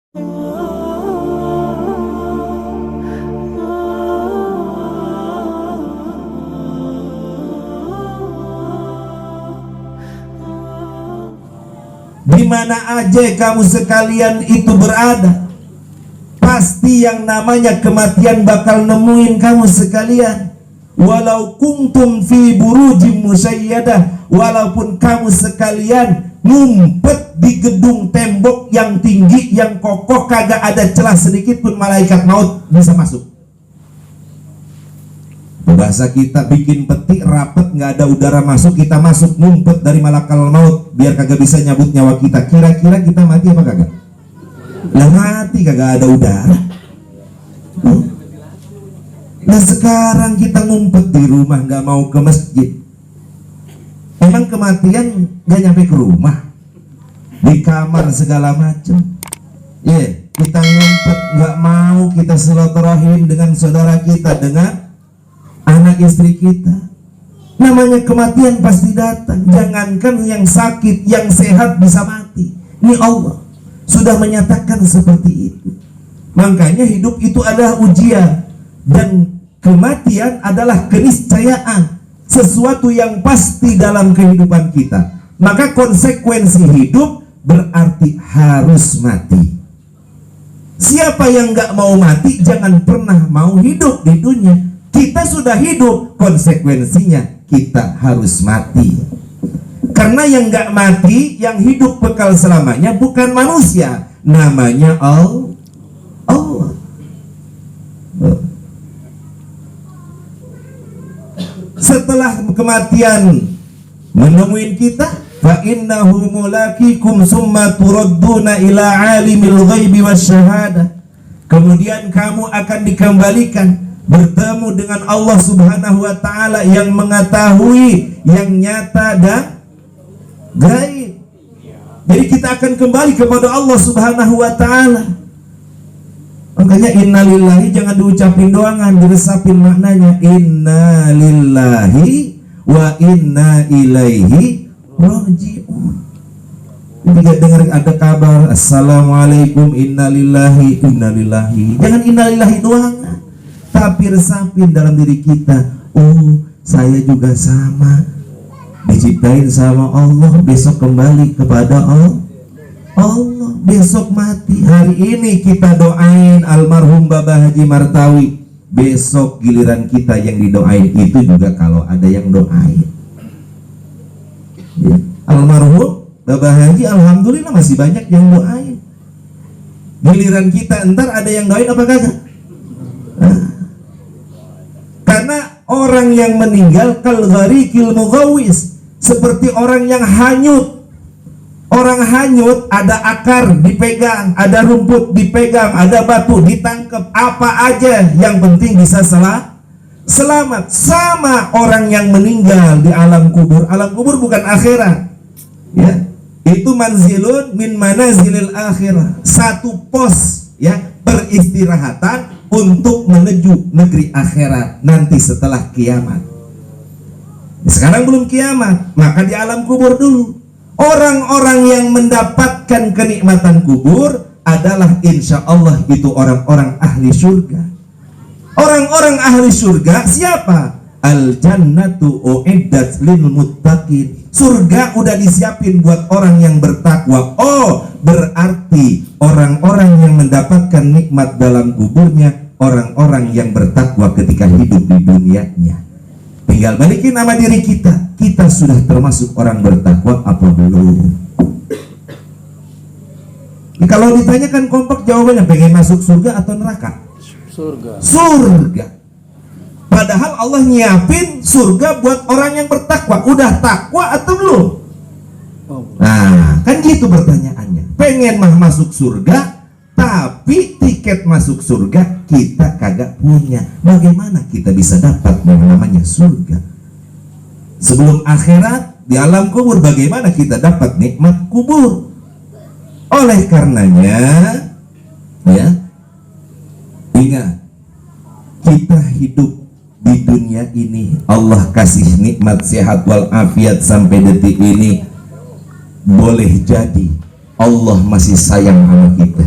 Di mana aja kamu sekalian itu berada, pasti yang namanya kematian bakal nemuin kamu sekalian. Walau kuntum fi burujim musayyadah, walaupun kamu sekalian ngumpet di gedung tembok yang tinggi, yang kokoh, kagak ada celah sedikit pun malaikat maut bisa masuk. Bahasa kita bikin peti rapet, nggak ada udara masuk, kita masuk ngumpet dari malakal maut biar kagak bisa nyabut nyawa kita. Kira-kira kita mati apa kagak? Lah mati, kagak ada udara. Nah sekarang kita ngumpet di rumah, nggak mau ke masjid. Emang kematian nggak nyampe ke rumah, di kamar segala macam. Kita ngumpet, nggak mau kita silaturahim dengan saudara kita, dengan anak istri kita. Namanya kematian pasti datang. Jangankan yang sakit, yang sehat bisa mati. Ini Allah sudah menyatakan seperti itu. Makanya hidup itu adalah ujian, dan kematian adalah keniscayaan, sesuatu yang pasti dalam kehidupan kita. Maka konsekuensi hidup berarti harus mati. Siapa yang gak mau mati jangan pernah mau hidup di dunia. Kita sudah hidup, konsekuensinya kita harus mati. Karena yang gak mati, yang hidup kekal selamanya bukan manusia, namanya Allah. Setelah kematian menemuin kita, fa innahu mulaqikum summa turadduna ila alimil ghaibi wasyahadah. Kemudian kamu akan dikembalikan bertemu dengan Allah Subhanahu wa taala yang mengetahui yang nyata dan gaib. Jadi kita akan kembali kepada Allah Subhanahu wa taala. Makanya innalillahi jangan diucapin doangan, diresapin maknanya. Innalillahi wa inna ilaihi raji'un. Ketika dengar ada kabar assalamualaikum innalillahi, jangan innalillahi doangan, tapi resapin dalam diri kita. Oh, saya juga sama, diciptain sama Allah, besok kembali kepada Allah, besok mati. Hari ini kita doain almarhum Bapak Haji Martawi, besok giliran kita yang didoain. Itu juga kalau ada yang doain ya. Almarhum Bapak Haji alhamdulillah masih banyak yang doain. Giliran kita entar ada yang doain apa kagak? Karena orang yang meninggal kal gharikil mughawis, seperti orang yang hanyut. Orang hanyut, ada akar dipegang, ada rumput dipegang, ada batu ditangkap, apa aja yang penting bisa selamat. Sama orang yang meninggal di alam kubur. Alam kubur bukan akhirat ya, itu manzilun min manazilil akhirah, satu pos ya, peristirahatan untuk menuju negeri akhirat nanti setelah kiamat. Sekarang belum kiamat, maka di alam kubur dulu. Orang-orang yang mendapatkan kenikmatan kubur adalah insya Allah itu orang-orang ahli surga. Orang-orang ahli surga siapa? Al-jannatu uiddat lil muttaqin. Surga udah disiapin buat orang yang bertakwa. Oh, berarti orang-orang yang mendapatkan nikmat dalam kuburnya orang-orang yang bertakwa ketika hidup di dunianya. Tinggal balikin nama diri kita. Kita sudah termasuk orang bertakwa apa belum? Kalau ditanyakan kompak jawabannya pengen masuk surga atau neraka? Surga. Padahal Allah nyiapin surga buat orang yang bertakwa. Udah takwa atau belum? Nah, kan gitu pertanyaannya. Pengen masuk surga, tapi tiket masuk surga kita kagak punya. Bagaimana kita bisa dapat yang namanya surga? Sebelum akhirat di alam kubur, bagaimana kita dapat nikmat kubur? Oleh karenanya ya, ingat, kita hidup di dunia ini Allah kasih nikmat sehat walafiat sampai detik ini. Boleh jadi Allah masih sayang sama kita.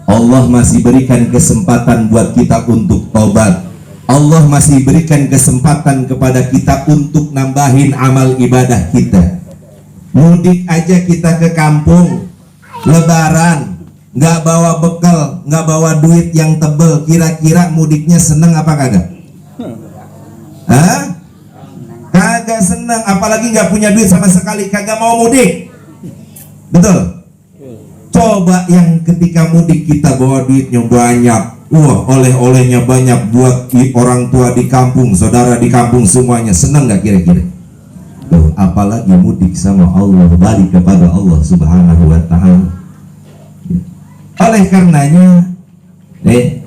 Allah masih berikan kesempatan buat kita untuk tobat. Allah masih berikan kesempatan kepada kita untuk nambahin amal ibadah kita. Mudik aja kita ke kampung, lebaran, nggak bawa bekal, nggak bawa duit yang tebel, kira-kira mudiknya seneng apa kagak? Hah? Kagak seneng, apalagi nggak punya duit sama sekali, kagak mau mudik. Betul? Coba yang ketika mudik kita bawa duitnya banyak, wah oleh-olehnya banyak buat orang tua di kampung, saudara di kampung semuanya, seneng nggak kira-kira? Tuh, apalagi mudik sama Allah, balik kepada Allah Subhanahu wa Ta'ala. Oleh karenanya,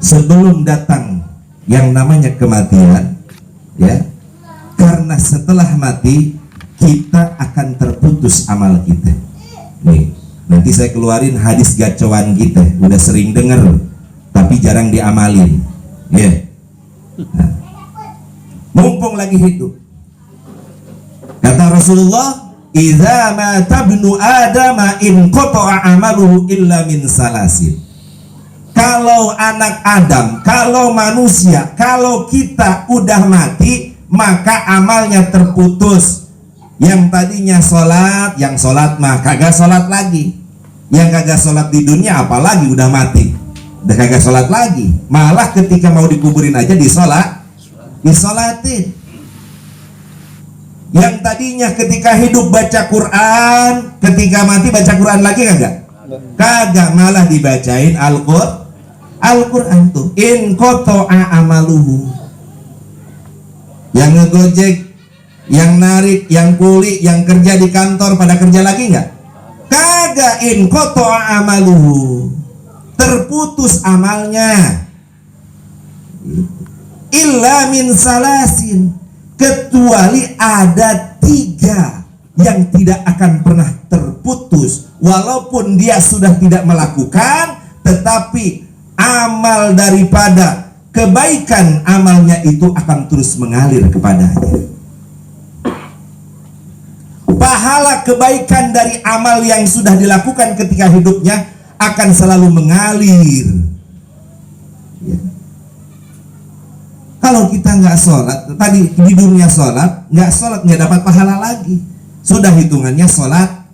sebelum datang yang namanya kematian, ya, karena setelah mati kita akan terputus amal kita. Nih, nanti saya keluarin hadis gacoan kita, udah sering dengar, tapi jarang diamalin, ya. Nah, mumpung lagi hidup. Kata Rasulullah, "Idza mata ibnu Adam in qata'a amaluhu illa min salasin." Kalau anak Adam, kalau manusia, kalau kita udah mati, maka amalnya terputus. Yang tadinya sholat, yang sholat mah kagak sholat lagi. Yang kagak sholat di dunia, apalagi udah mati, udah kagak sholat lagi. Malah ketika mau dikuburin aja disolatin. Yang tadinya ketika hidup baca Quran, ketika mati baca Quran lagi kagak? Kagak, malah dibacain Al-Quran tuh. In qata'a amaluhu. Yang ngegojek, yang narik, yang kuli, yang kerja di kantor pada kerja lagi nggak? Kagak. In qata'a amaluhu, terputus amalnya. Illa min salasin, kecuali ada 3 yang tidak akan pernah terputus, walaupun dia sudah tidak melakukan, tetapi amal daripada kebaikan amalnya itu akan terus mengalir kepadanya. Pahala kebaikan dari amal yang sudah dilakukan ketika hidupnya akan selalu mengalir, ya. Kalau kita nggak sholat, tadi di dunia sholat, nggak dapat pahala lagi. Sudah hitungannya sholat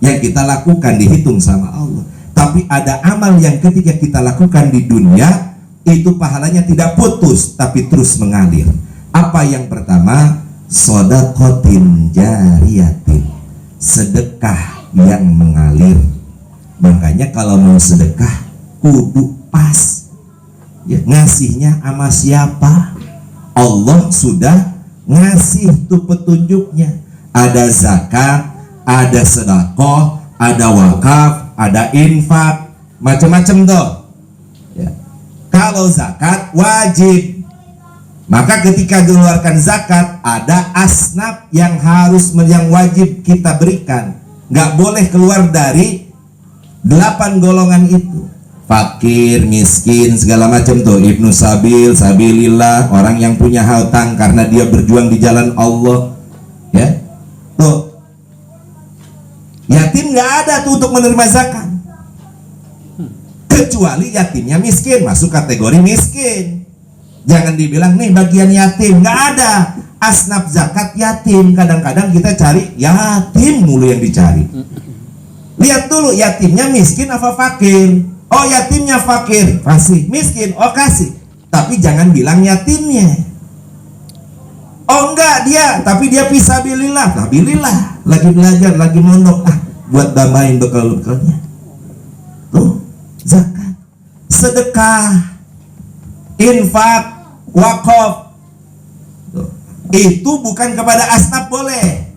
yang kita lakukan dihitung sama Allah. Tapi ada amal yang ketika kita lakukan di dunia, itu pahalanya tidak putus, tapi terus mengalir. Apa yang pertama? Shadaqatin jariyatin, sedekah yang mengalir. Makanya kalau mau sedekah, kudu pas. Ya, ngasihnya sama siapa? Allah sudah ngasih tuh petunjuknya. Ada zakat, ada sedekah, ada wakaf, ada infak, macam-macam tuh, ya. Kalau zakat wajib, maka ketika dikeluarkan zakat ada asnaf yang wajib kita berikan. Nggak boleh keluar dari 8 golongan itu. Fakir, miskin, segala macam tuh, ibnu sabil, sabilillah, orang yang punya hutang karena dia berjuang di jalan Allah, ya. Tuh, yatim nggak ada tuh untuk menerima zakat, kecuali yatimnya miskin, masuk kategori miskin. Jangan dibilang nih bagian yatim, nggak ada. Asnaf zakat yatim, kadang-kadang kita cari yatim mulu yang dicari. Lihat dulu yatimnya miskin apa fakir. Oh, yatimnya fakir, kasih. Miskin, oh kasih. Tapi jangan bilang yatimnya. Oh enggak, tapi dia fisabilillah. Fisabilillah, lagi belajar, lagi mondok, buat dambahin bekal-bekalnya. Tuh, zakat, sedekah, infak, wakaf. Tuh. Itu bukan kepada asnaf boleh.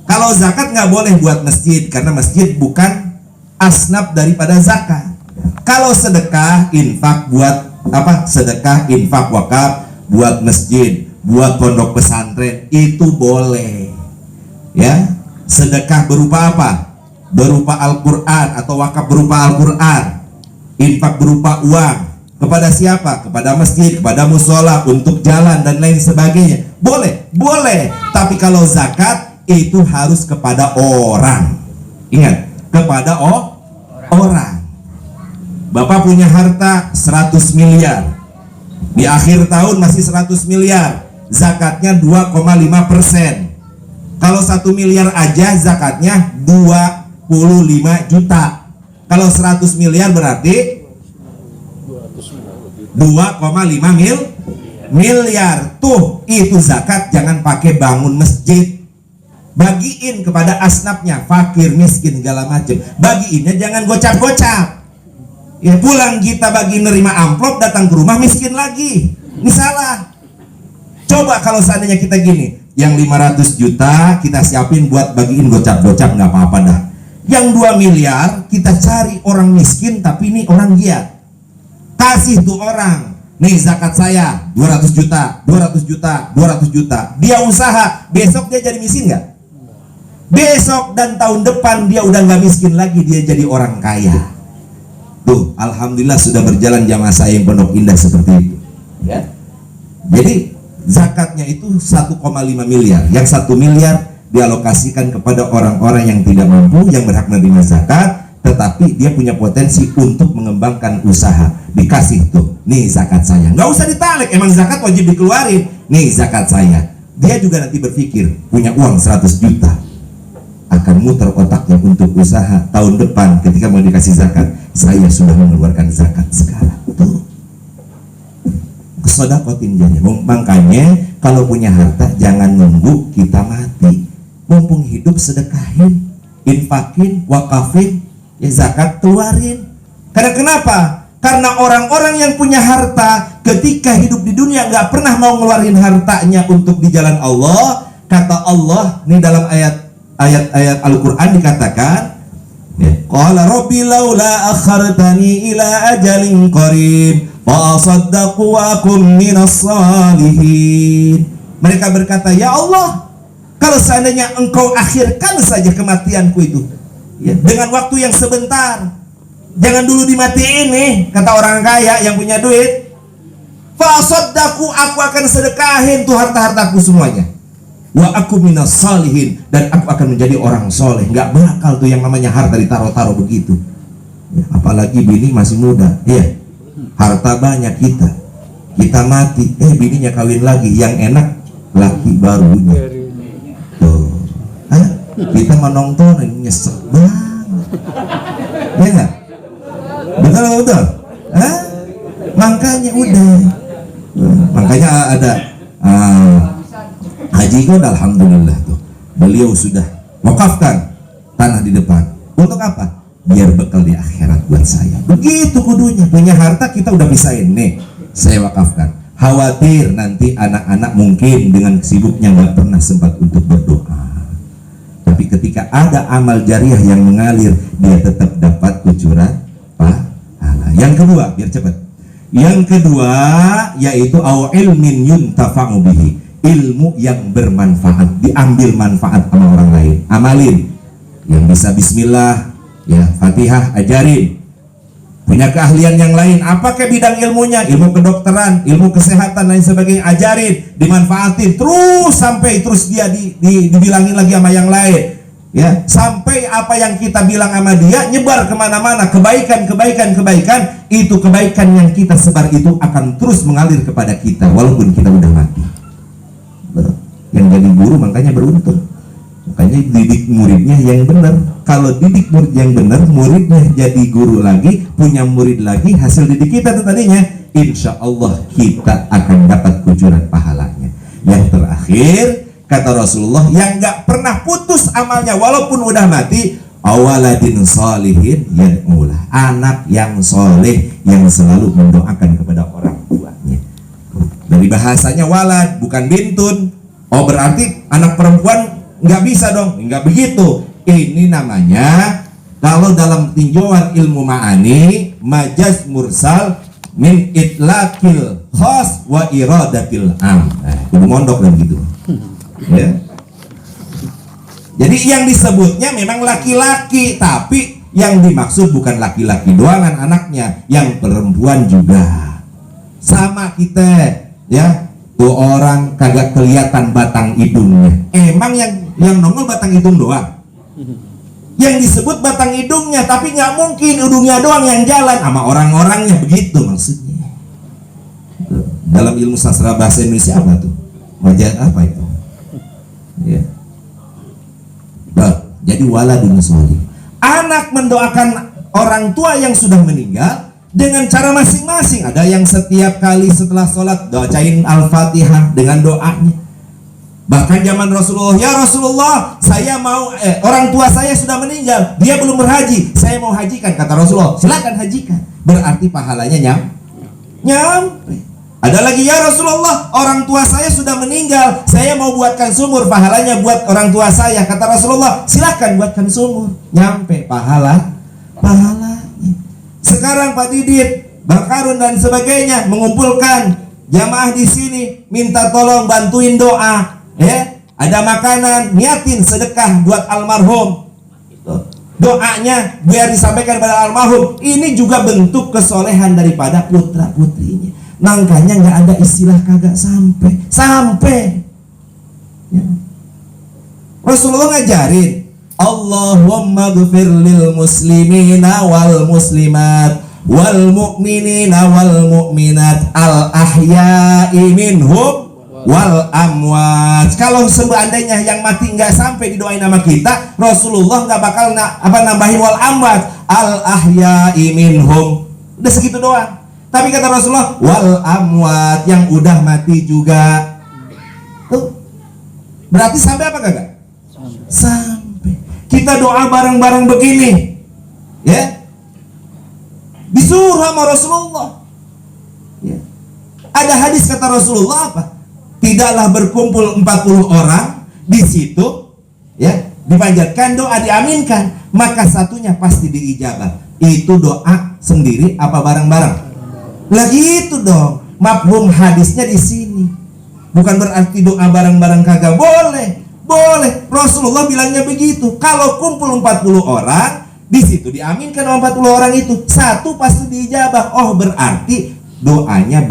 Kalau zakat nggak boleh buat masjid, karena masjid bukan asnaf daripada zakat. Kalau sedekah, infak buat apa? Sedekah, infak, wakaf buat masjid, buat pondok pesantren, itu boleh. Ya, sedekah berupa apa? Berupa Al-Quran atau wakaf berupa Al-Quran. Infak berupa uang. Kepada siapa? Kepada masjid, kepada musola, untuk jalan dan lain sebagainya. Boleh, boleh. Tapi kalau zakat itu harus kepada orang. Ingat, kepada orang. Bapak punya harta 100 miliar. Di akhir tahun masih 100 miliar. Zakatnya 2,5%. Kalau 1 miliar aja zakatnya 25 juta. Kalau 100 miliar berarti 2,5 miliar. Tuh, itu zakat. Jangan pakai bangun masjid. Bagiin kepada asnafnya, fakir, miskin, segala macam. Bagiinnya jangan gocap-gocap. Ya, pulang kita bagi nerima amplop, datang ke rumah miskin lagi. Ini salah. Coba kalau seandainya kita gini, yang 500 juta kita siapin buat bagiin gocap-gocap, nggak apa-apa dah. Yang 2 miliar kita cari orang miskin, tapi ini orang giat. Kasih tuh orang. Nih zakat saya 200 juta, 200 juta, 200 juta. Dia usaha, besok dia jadi miskin nggak? Besok dan tahun depan dia udah nggak miskin lagi, dia jadi orang kaya. Tuh, alhamdulillah sudah berjalan jamaah saya yang Pondok Indah seperti itu. Ya. Jadi zakatnya itu 1,5 miliar. Yang 1 miliar dialokasikan kepada orang-orang yang tidak mampu, yang berhak menerima zakat, tetapi dia punya potensi untuk mengembangkan usaha. Dikasih tuh, nih zakat saya. Nggak usah ditarik, emang zakat wajib dikeluarin. Nih zakat saya. Dia juga nanti berpikir, punya uang 100 juta. Akan muter otaknya untuk usaha. Tahun depan ketika mau dikasih zakat, saya sudah mengeluarkan zakat sekarang. Tuh, kesodakotin jadi. Makanya kalau punya harta jangan nunggu kita mati. Mumpung hidup sedekahin, infakin, wakafin, ya zakat keluarin. Karena kenapa? Karena orang-orang yang punya harta ketika hidup di dunia nggak pernah mau ngeluarin hartanya untuk di jalan Allah. Kata Allah nih dalam ayat Al-Quran dikatakan, qala rabbi laula akhartani ila ajalin qarib fa asaddaqu wa akum minas salihin. Mereka berkata, ya Allah, kalau seandainya engkau akhirkan saja kematianku itu, ya, dengan waktu yang sebentar, jangan dulu dimatiin nih, kata orang kaya yang punya duit. Fa asaddaqu, aku akan sedekahin tuh harta-hartaku semuanya. Wa aku minas salihin, dan aku akan menjadi orang soleh. Nggak bakal tuh yang namanya harta ditaruh-taruh begitu. Ya, apalagi bini masih muda, ya, harta banyak kita mati, bininya kawin lagi, yang enak laki barunya. Tuh, kita menonton nyesek banget, ya nggak? Betul. Makanya udah, makanya ada Haji God, alhamdulillah tuh, beliau sudah wakafkan tanah di depan. Untuk apa? Biar bekal di akhirat buat saya. Begitu kudunya. Punya harta kita udah pisahin, nih saya wakafkan. Khawatir nanti anak-anak mungkin dengan sibuknya nggak pernah sempat untuk berdoa. Tapi ketika ada amal jariah yang mengalir, dia tetap dapat kucuran pahala. Yang kedua, biar cepat. Yang kedua yaitu au ilmin yuntafa'u bihi. Ilmu yang bermanfaat, diambil manfaat sama orang lain, amalin. Yang bisa bismillah, ya, Fatihah, ajarin. Punya keahlian yang lain, apakah bidang ilmunya? Ilmu kedokteran, ilmu kesehatan, lain sebagainya, ajarin, dimanfaatin terus sampai terus dia dibilangin lagi sama yang lain, ya, sampai apa yang kita bilang sama dia nyebar kemana-mana. Kebaikan, itu kebaikan yang kita sebar itu akan terus mengalir kepada kita walaupun kita udah mati. Yang jadi guru makanya beruntung, makanya didik muridnya yang benar. Kalau didik murid yang benar, muridnya jadi guru lagi, punya murid lagi, hasil didik kita tuh tadinya, insya Allah kita akan dapat kucuran pahalanya. Yang terakhir kata Rasulullah, yang gak pernah putus amalnya walaupun udah mati, awaladin salihin yad'ulah, anak yang soleh yang selalu mendoakan kepada orang tuanya. Dari bahasanya walad, bukan bintun. Oh, berarti anak perempuan nggak bisa dong? Nggak begitu. Ini namanya, kalau dalam tinjauan ilmu ma'ani, majaz mursal min itlaqil khas wa iradatil am. Kudu mondok dan gitu. Ya. Jadi yang disebutnya memang laki-laki, tapi yang dimaksud bukan laki-laki doang anaknya, yang perempuan juga. Sama kita, ya, tuh orang kagak kelihatan batang hidungnya. Emang yang nongol batang hidung doang? Yang disebut batang hidungnya, tapi nggak mungkin hidungnya doang yang jalan sama orang-orangnya, begitu maksudnya. Dalam ilmu sastra bahasa Indonesia apa tuh? Wajah apa itu? Ya. Bah, jadi waladun sholih. Anak mendoakan orang tua yang sudah meninggal dengan cara masing-masing. Ada yang setiap kali setelah sholat bacain Al-Fatihah dengan doanya. Bahkan zaman Rasulullah, ya Rasulullah, saya mau orang tua saya sudah meninggal, dia belum berhaji, saya mau hajikan. Kata Rasulullah, silakan hajikan. Berarti pahalanya nyampe. Ada lagi, ya Rasulullah, orang tua saya sudah meninggal, saya mau buatkan sumur, pahalanya buat orang tua saya. Kata Rasulullah, silakan buatkan sumur. Nyampe pahalanya. Sekarang Pak Didit, Bang Karun dan sebagainya mengumpulkan jamaah di sini, minta tolong bantuin doa. Ya, ada makanan, niatin sedekah buat almarhum. Doanya biar disampaikan pada almarhum. Ini juga bentuk kesolehan daripada putra putrinya. Makanya nggak ada istilah kagak sampai. Ya. Rasulullah ngajarin, Allahumma ghfir lil muslimina wal muslimat wal mu'minina wal mu'minat al ahya'i minhum wal amwat. Kalau seandainya yang mati nggak sampai didoain nama kita, Rasulullah nggak bakal nambahin wal amwat, al ahya'i minhum. Udah segitu doang. Tapi kata Rasulullah, wal amwat, yang udah mati juga. Tuh. Berarti sampai apa kagak? Sampai. Kita doa bareng-bareng begini, ya. Disuruh sama Rasulullah. Ya. Ada hadis kata Rasulullah apa? Tidaklah berkumpul 40 orang di situ, ya, dipanjatkan doa, diaminkan, maka satunya pasti diijabah. Itu doa sendiri apa bareng-bareng? Lagi itu dong. Mafhum hadisnya di sini. Bukan berarti doa bareng-bareng kagak boleh. Boleh. Rasulullah bilangnya begitu. Kalau kumpul 40 orang, di situ diaminkan sama 40 orang itu, satu pasti diijabah. Oh, berarti doanya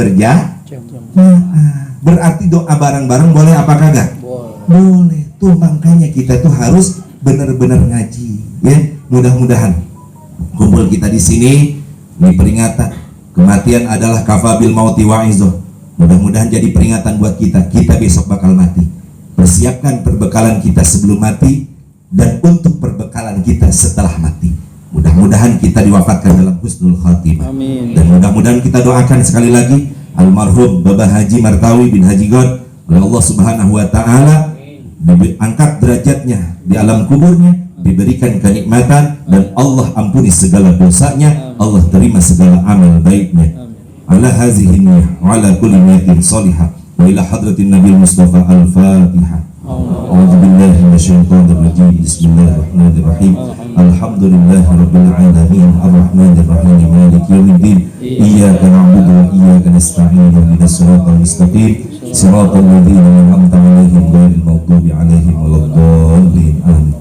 berarti doa bareng-bareng boleh apa kagak? Boleh. Tuh makanya kita tuh harus benar-benar ngaji, ya. Mudah-mudahan kumpul kita di sini, ini peringatan kematian adalah kafabil mauti wa'izoh. Mudah-mudahan jadi peringatan buat kita. Kita besok bakal mati. Persiapkan perbekalan kita sebelum mati dan untuk perbekalan kita setelah mati. Mudah-mudahan kita diwafatkan dalam husnul khatimah. Amin. Dan mudah-mudahan kita doakan sekali lagi almarhum Bapak Haji Martawi bin Haji God, oleh Allah Subhanahu wa taala diangkat derajatnya di alam kuburnya, diberikan kenikmatan, dan Allah ampuni segala dosanya, Allah terima segala amal baiknya. Ala hazihi niyyah wa ala kulli niyatin salihah wa ila hadratin Nabi Mustafa al-Fatihah. A'udzu billahi minasyaitonir rajim. Bismillahirrahmanirrahim. Alhamdulillahirabbil alamin arrahmanir rahim maliki yaumiddin. Iyyaka na'budu wa iyyaka nasta'in ihdinas siratal mustaqim siratal ladzina an'amta 'alaihim ghairil maghdubi 'alaihim waladdallin. Amin.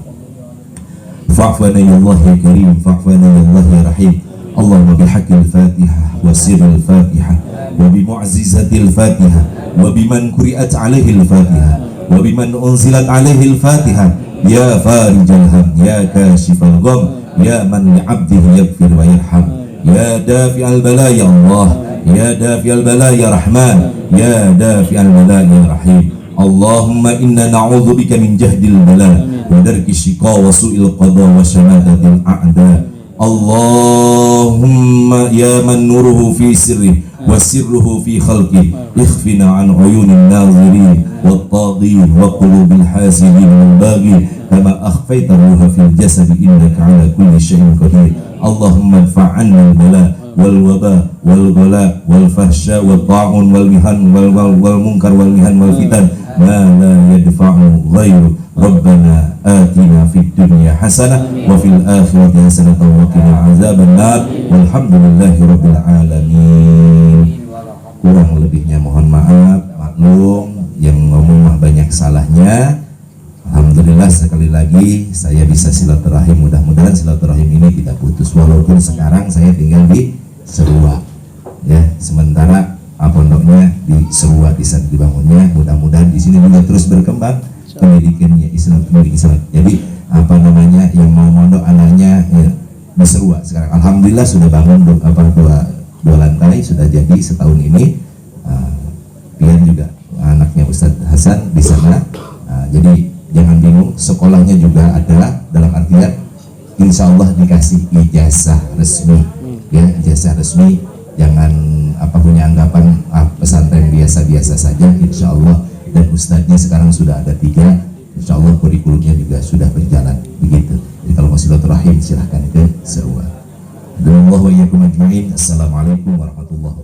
Fa'fana ya Allah ya Karim, fa'fana ya Allah ya Rahim. Allahumma bihaqqil Fatihah wa sirril Fatihah wa bimu'jizatil Fatihah wa biman quri'at 'alaihil Fatihah wa biman unzilat 'alaihil Fatihah ya farijal ham ya kashifal gham ya man li'abdihi yaghfir wa yarham ya dafi'al bala ya Allah ya dafi'al bala ya Rahman ya dafi'al bala ya Rahim. Allahumma inna na'udzubika min jahdil bala wa darki shiqa wa su'il qada wa syamatatil a'da. Allahumma ya man nuruhu fi sirri wa sirruhu fi khalqi ikhfina an uyunin nazirin wa taghin wa qulubil hasidin wal baghin kama akhfaita ruha fil jasad innaka ala kulli syai'in qadir. Allahumma adfa'anna al-bala wal waba wal ghala wal fahsya wal ta'un wal mihan wal munkar wal mihan wal fitan ma la yadfa'u ghairu. Rabbana atina fid dunya hasanah wa fil akhirati hasanah wa qina azaban nar. Walhamdulillahi rabbil alamin. Kurang lebihnya mohon maaf, maklum, yang ngomong mah banyak salahnya. Alhamdulillah sekali lagi saya bisa silaturahim. Mudah-mudahan silaturahim ini tidak putus walaupun sekarang saya tinggal di Serua, ya, sementara pondoknya di Serua di saat dibangunnya. Mudah-mudahan di sini juga terus berkembang pendidikannya Islam. Jadi apa namanya yang mau mondok anaknya ya, di Serua sekarang. Alhamdulillah sudah bangun dua lantai, sudah jadi setahun ini. Pian juga anaknya Ustadz Hasan di sana. Jadi jangan bingung, sekolahnya juga ada, dalam artian insya Allah dikasih ijazah resmi, ya ijazah resmi. Jangan punya anggapan pesantren biasa-biasa saja, insya Allah. Dan ustadznya sekarang sudah ada 3, insya Allah kurikulumnya juga sudah berjalan begitu. Jadi kalau mau silaturahim silahkan ke Serua. Assalamualaikum warahmatullahi wabarakatuh.